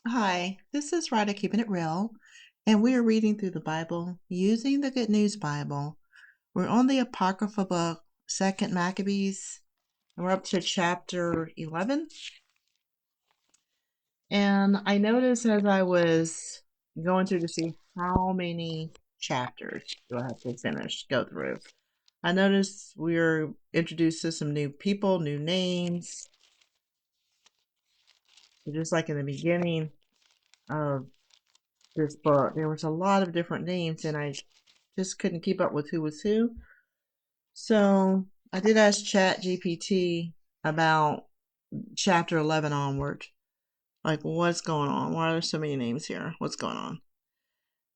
Hi, this is Ridea Keeping It Real, and we are reading through the Bible using the Good News Bible. We're on the Apocrypha book, Second Maccabees, and we're up to chapter 11. And I noticed as I was going through to see how many chapters do I have to go through. I noticed we are introduced to some new people, new names. Just like in the beginning of this book, there was a lot of different names, and I just couldn't keep up with who was who. So I did ask Chat GPT about chapter 11 onward. Like, what's going on? Why are there so many names here? What's going on?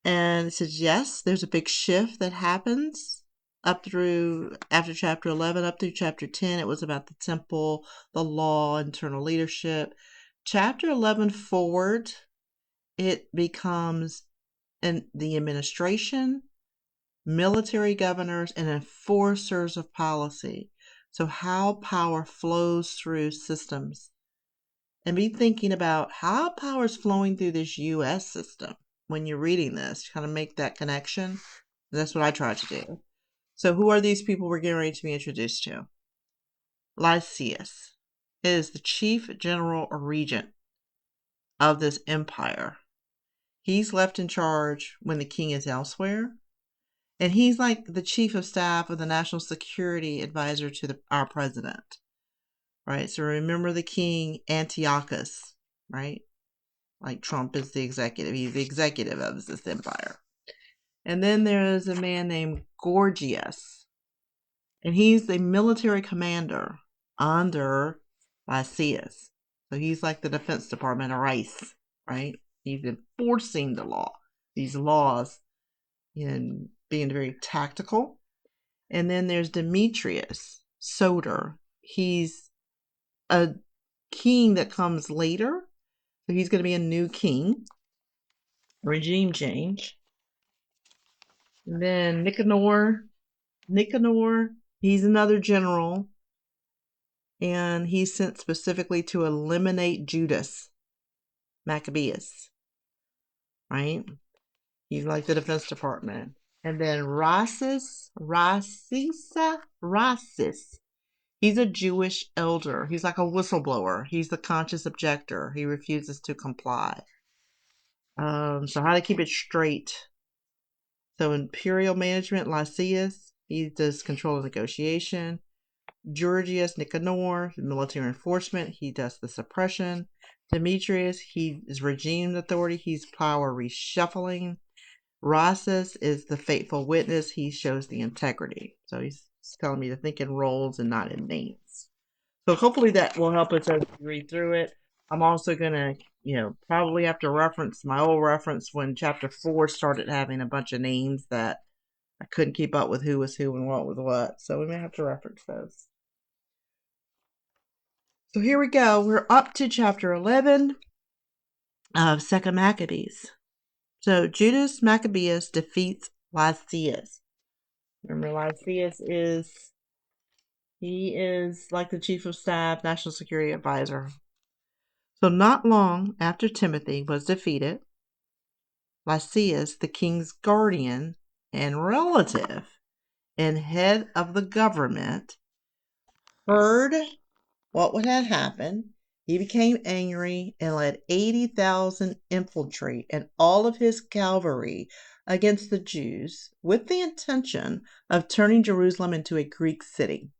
And it says, yes, there's a big shift that happens up through after chapter 11, up through chapter 10. It was about the temple, the law, internal leadership. Chapter 11 forward, it becomes the administration, military governors, and enforcers of policy. So, how power flows through systems. And be thinking about how power is flowing through this U.S. system when you're reading this. Kind of make that connection. And that's what I try to do. So, who are these people we're getting ready to be introduced to? Lysias is the chief general or regent of this empire. He's left in charge when the king is elsewhere. And he's like the chief of staff of the national security advisor to our president, right? So remember the king Antiochus, right? Like Trump is the executive. He's the executive of this empire. And then there's a man named Gorgias, and he's the military commander under Lysias. So he's like the Defense Department of ICE, right? He's enforcing the law, these laws, and being very tactical. And then there's Demetrius Soter. He's a king that comes later. So he's going to be a new king. Regime change. And then Nicanor, he's another general. And he's sent specifically to eliminate Judas Maccabees. Right? He's like the Defense Department. And then Rasis. He's a Jewish elder. He's like a whistleblower. He's the conscious objector. He refuses to comply. So how to keep it straight. So imperial management, Lysias, he does control of negotiation. Georgius Nicanor, military enforcement, he does the suppression. Demetrius, he is regime authority, he's power reshuffling. Rosses is the faithful witness, he shows the integrity. So he's telling me to think in roles and not in names. So hopefully that will help us as we read through it. I'm also going to, probably have to reference my old reference when chapter 4 started having a bunch of names that I couldn't keep up with who was who and what was what. So we may have to reference those. So here we go. We're up to chapter 11 of Second Maccabees. So Judas Maccabeus defeats Lysias. Remember, Lysias he is like the chief of staff, national security advisor. So not long after Timothy was defeated, Lysias, the king's guardian and relative and head of the government, heard what had happened. He became angry and led 80,000 infantry and all of his cavalry against the Jews with the intention of turning Jerusalem into a Greek city.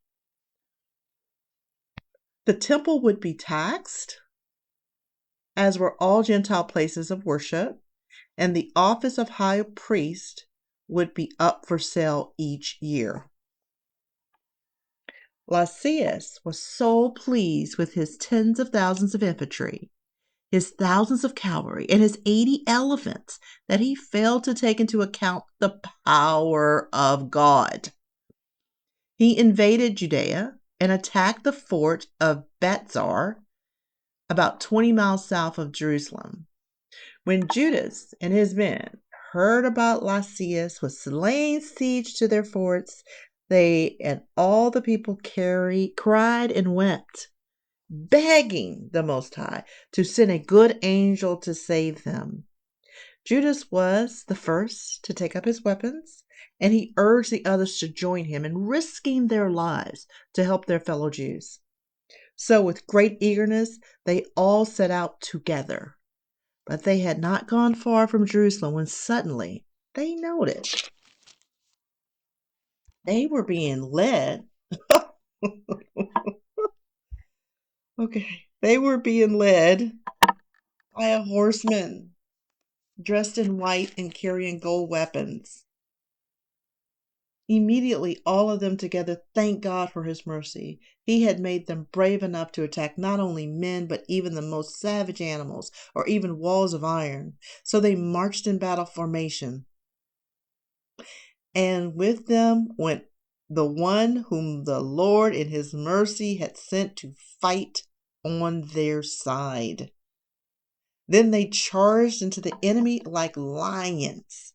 The temple would be taxed, as were all Gentile places of worship, and the office of high priest would be up for sale each year. Lysias was so pleased with his tens of thousands of infantry, his thousands of cavalry, and his 80 elephants that he failed to take into account the power of God. He invaded Judea and attacked the fort of Betzar, about 20 miles south of Jerusalem. When Judas and his men heard about Lysias was laying siege to their forts, they and all the people cried and wept begging the Most High to send a good angel to save them. Judas was the first to take up his weapons, and he urged the others to join him in risking their lives to help their fellow Jews. So, with great eagerness, they all set out together. But they had not gone far from Jerusalem when suddenly they noticed they were being led. They were being led by a horseman dressed in white and carrying gold weapons. Immediately, all of them together thanked God for his mercy. He had made them brave enough to attack not only men, but even the most savage animals, or even walls of iron. So they marched in battle formation. And with them went the one whom the Lord in his mercy had sent to fight on their side. Then they charged into the enemy like lions,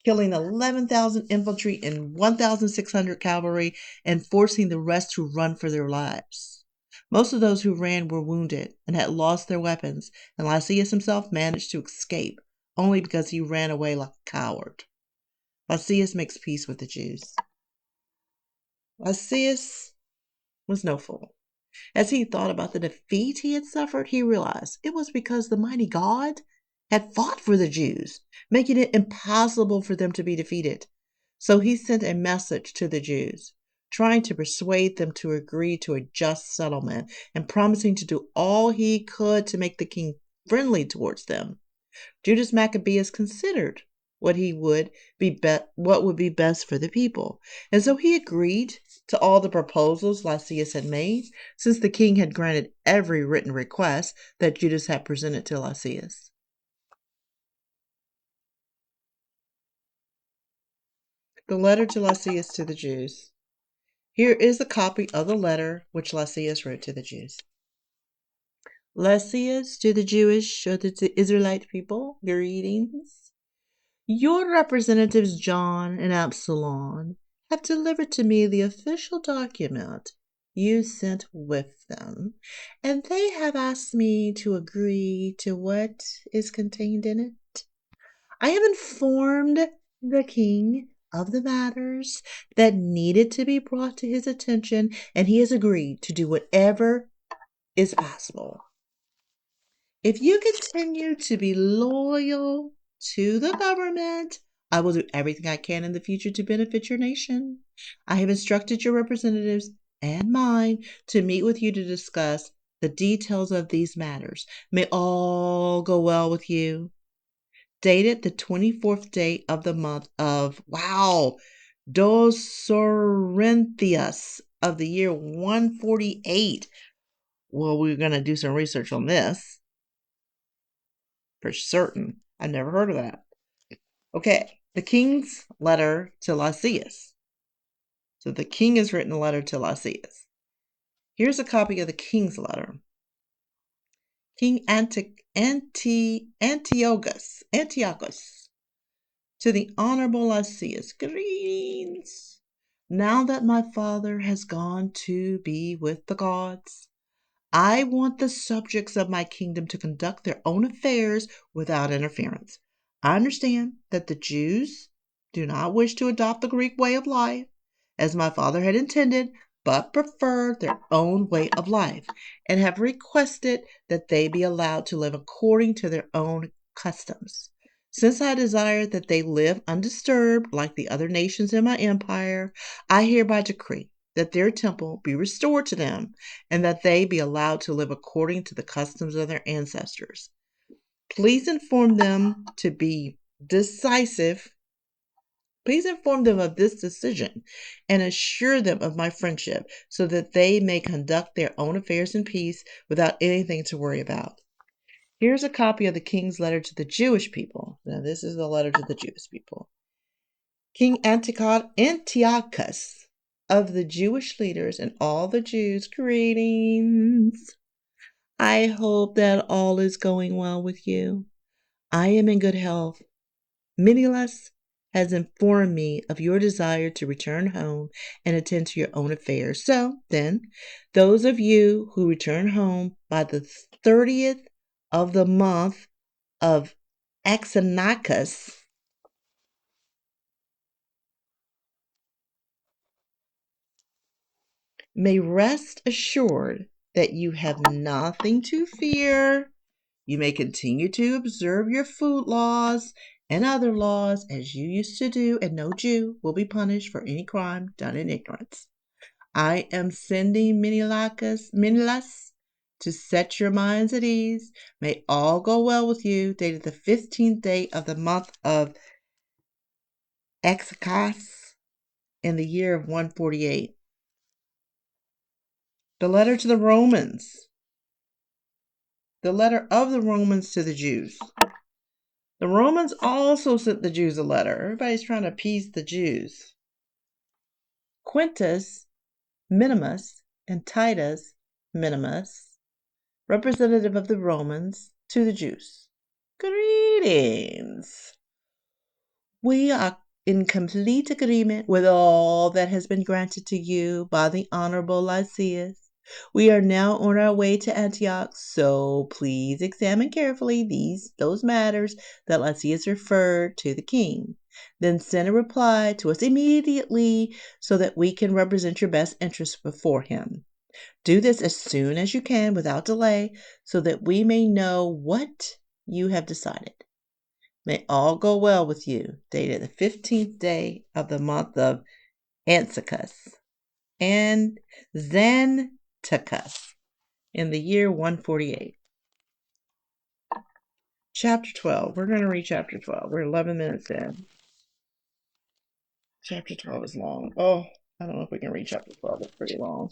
killing 11,000 infantry and 1,600 cavalry, and forcing the rest to run for their lives. Most of those who ran were wounded and had lost their weapons, and Lysias himself managed to escape only because he ran away like a coward. Lysias makes peace with the Jews. Lysias was no fool. As he thought about the defeat he had suffered, he realized it was because the mighty God had fought for the Jews, making it impossible for them to be defeated. So he sent a message to the Jews, trying to persuade them to agree to a just settlement and promising to do all he could to make the king friendly towards them. Judas Maccabeus considered what would be best for the people, and so he agreed to all the proposals Lysias had made, since the king had granted every written request that Judas had presented to Lysias. The letter to Lysias to the Jews. Here is a copy of the letter which Lysias wrote to the Jews. Lysias to the Jewish or to the Israelite people, greetings. Your representatives, John and Absalom, have delivered to me the official document you sent with them, and they have asked me to agree to what is contained in it. I have informed the king of the matters that needed to be brought to his attention, and he has agreed to do whatever is possible. If you continue to be loyal to the government, I will do everything I can in the future to benefit your nation. I have instructed your representatives and mine to meet with you to discuss the details of these matters. May all go well with you. Dated the 24th day of the month of, Dos Sorrenthius of the year 148. Well, we're going to do some research on this. For certain. I've never heard of that. Okay, the king's letter to Lysias. So the king has written a letter to Lysias. Here's a copy of the king's letter. King Antiochus, to the honorable Lysias, greetings. Now that my father has gone to be with the gods, I want the subjects of my kingdom to conduct their own affairs without interference. I understand that the Jews do not wish to adopt the Greek way of life, as my father had intended, but prefer their own way of life, and have requested that they be allowed to live according to their own customs. Since I desire that they live undisturbed like the other nations in my empire, I hereby decree that their temple be restored to them, and that they be allowed to live according to the customs of their ancestors. Please inform them to be decisive. Please inform them of this decision and assure them of my friendship so that they may conduct their own affairs in peace without anything to worry about. Here's a copy of the king's letter to the Jewish people. Now, this is the letter to the Jewish people. King Antiochus of the Jewish leaders and all the Jews, greetings. I hope that all is going well with you. I am in good health. Many less has informed me of your desire to return home and attend to your own affairs. So then, those of you who return home by the 30th of the month of Axenacus may rest assured that you have nothing to fear. You may continue to observe your food laws and other laws as you used to do, and no Jew will be punished for any crime done in ignorance. I am sending Menelaus to set your minds at ease. May all go well with you. Dated the 15th day of the month of Exarchus in the year of 148. The letter to the Romans. The letter of the Romans to the Jews. The Romans also sent the Jews a letter. Everybody's trying to appease the Jews. Quintus Minimus and Titus Minimus, representative of the Romans, to the Jews. Greetings. We are in complete agreement with all that has been granted to you by the Honorable Lysias. We are now on our way to Antioch, so please examine carefully those matters that Lysias referred to the king. Then send a reply to us immediately so that we can represent your best interests before him. Do this as soon as you can without delay so that we may know what you have decided. May all go well with you. Dated the 15th day of the month of Anticus and Xanticus in the year 148. Chapter 12. We're going to read chapter 12. We're 11 minutes in. Chapter 12 is long. Oh, I don't know if we can read chapter 12. It's pretty long.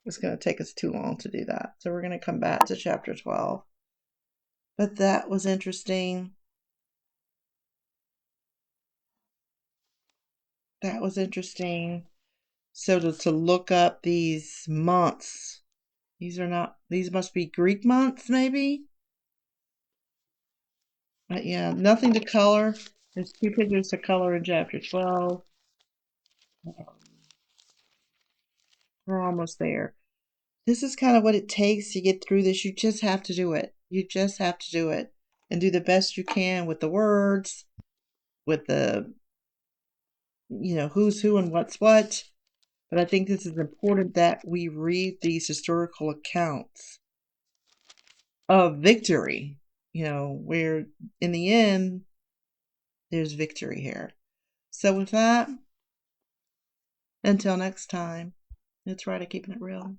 It's going to take us too long to do that. So we're going to come back to chapter 12. But that was interesting. That was interesting. So to look up these months, these must be Greek months, maybe? But yeah, nothing to color. There's 2 pictures to color in chapter 12. We're almost there. This is kind of what it takes to get through this. You just have to do it. You just have to do it. And do the best you can with the words, with the, who's who and what's what. But I think this is important that we read these historical accounts of victory, where in the end, there's victory here. So with that, until next time, let's try to keep it real.